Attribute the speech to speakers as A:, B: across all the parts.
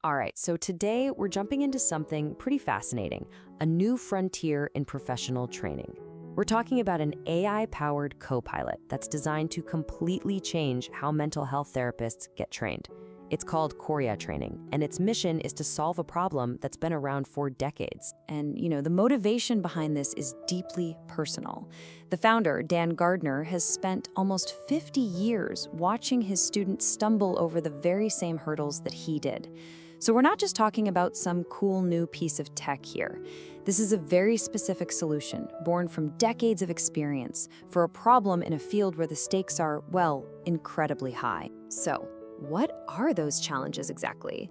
A: All right, so today we're jumping into something pretty fascinating, a new frontier in professional training. We're talking about an AI-powered co-pilot that's designed to completely change how mental health therapists get trained. It's called Coria Training, and its mission is to solve a problem that's been around for decades.
B: And, the motivation behind this is deeply personal. The founder, Dan Gardner, has spent almost 50 years watching his students stumble over the very same hurdles that he did. So we're not just talking about some cool new piece of tech here. This is a very specific solution, born from decades of experience, for a problem in a field where the stakes are, well, incredibly high. So, what are those challenges exactly?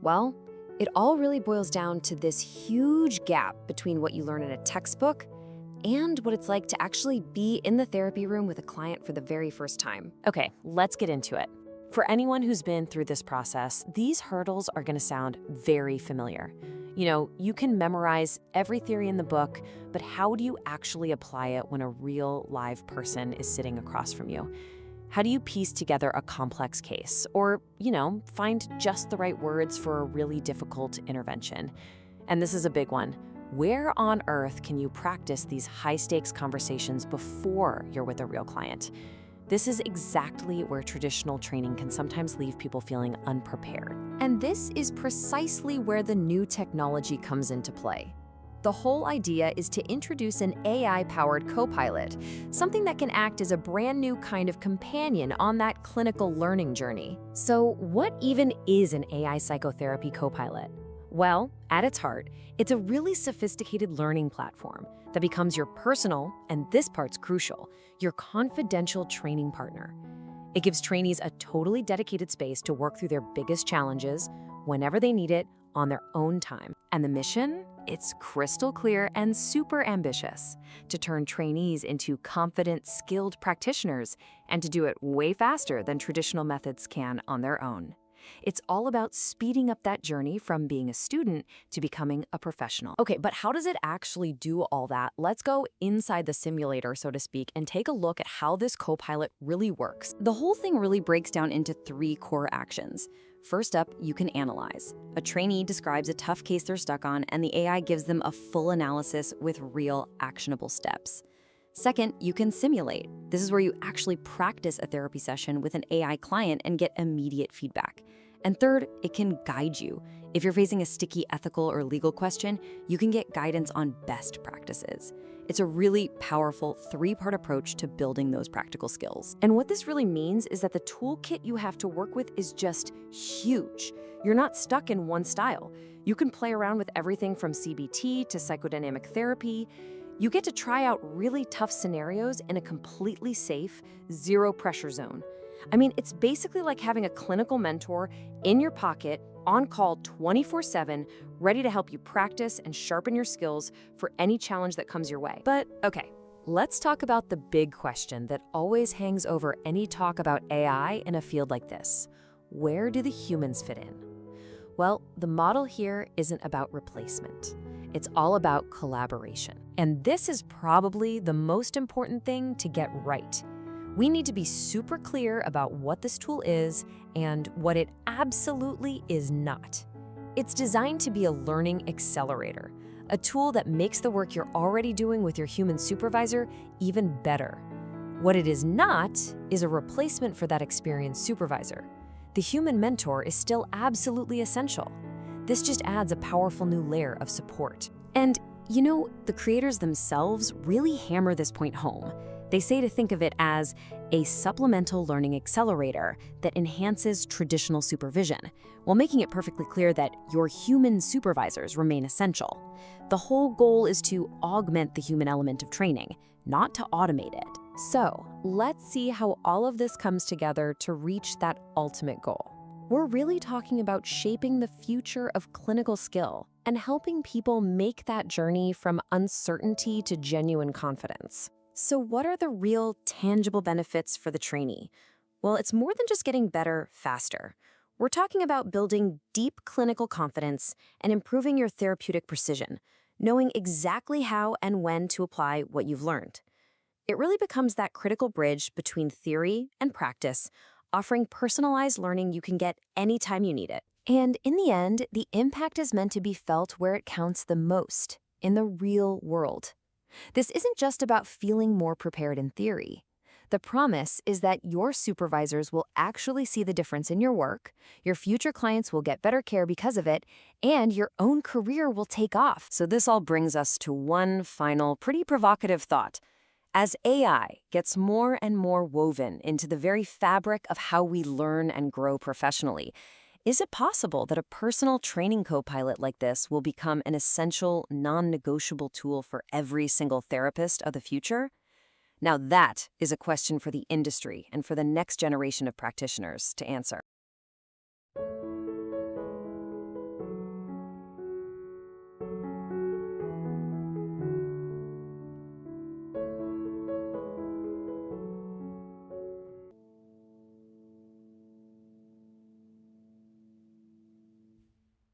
B: Well, it all really boils down to this huge gap between what you learn in a textbook and what it's like to actually be in the therapy room with a client for the very first time.
A: Okay, let's get into it. For anyone who's been through this process, these hurdles are going to sound very familiar. You can memorize every theory in the book, but how do you actually apply it when a real live person is sitting across from you? How do you piece together a complex case or, find just the right words for a really difficult intervention? And this is a big one. Where on earth can you practice these high-stakes conversations before you're with a real client? This is exactly where traditional training can sometimes leave people feeling unprepared.
B: And this is precisely where the new technology comes into play. The whole idea is to introduce an AI-powered co-pilot, something that can act as a brand new kind of companion on that clinical learning journey.
A: So what even is an AI psychotherapy co-pilot? Well, at its heart, it's a really sophisticated learning platform that becomes your personal, and this part's crucial, your confidential training partner. It gives trainees a totally dedicated space to work through their biggest challenges whenever they need it on their own time. And the mission? It's crystal clear and super ambitious: to turn trainees into confident, skilled practitioners and to do it way faster than traditional methods can on their own. It's all about speeding up that journey from being a student to becoming a professional.
B: Okay, but how does it actually do all that? Let's go inside the simulator, so to speak, and take a look at how this co-pilot really works. The whole thing really breaks down into 3 core actions. First up, you can analyze. A trainee describes a tough case they're stuck on, and the AI gives them a full analysis with real, actionable steps. Second, you can simulate. This is where you actually practice a therapy session with an AI client and get immediate feedback. And third, it can guide you. If you're facing a sticky ethical or legal question, you can get guidance on best practices. It's a really powerful 3-part approach to building those practical skills. And what this really means is that the toolkit you have to work with is just huge. You're not stuck in one style. You can play around with everything from CBT to psychodynamic therapy. You get to try out really tough scenarios in a completely safe, zero-pressure zone. I mean, it's basically like having a clinical mentor in your pocket, on call 24/7, ready to help you practice and sharpen your skills for any challenge that comes your way.
A: But okay, let's talk about the big question that always hangs over any talk about AI in a field like this. Where do the humans fit in? Well, the model here isn't about replacement. It's all about collaboration. And this is probably the most important thing to get right. We need to be super clear about what this tool is and what it absolutely is not. It's designed to be a learning accelerator, a tool that makes the work you're already doing with your human supervisor even better. What it is not is a replacement for that experienced supervisor. The human mentor is still absolutely essential. This just adds a powerful new layer of support.
B: And, the creators themselves really hammer this point home. They say to think of it as a supplemental learning accelerator that enhances traditional supervision, while making it perfectly clear that your human supervisors remain essential. The whole goal is to augment the human element of training, not to automate it.
A: So, let's see how all of this comes together to reach that ultimate goal. We're really talking about shaping the future of clinical skill and helping people make that journey from uncertainty to genuine confidence.
B: So what are the real, tangible benefits for the trainee? Well, it's more than just getting better faster. We're talking about building deep clinical confidence and improving your therapeutic precision, knowing exactly how and when to apply what you've learned. It really becomes that critical bridge between theory and practice, offering personalized learning you can get anytime you need it. And in the end, the impact is meant to be felt where it counts the most, in the real world. This isn't just about feeling more prepared in theory. The promise is that your supervisors will actually see the difference in your work, your future clients will get better care because of it, and your own career will take off. So this all brings us to one final, pretty provocative thought. As AI gets more and more woven into the very fabric of how we learn and grow professionally, is it possible that a personal training co-pilot like this will become an essential, non-negotiable tool for every single therapist of the future? Now that is a question for the industry and for the next generation of practitioners to answer.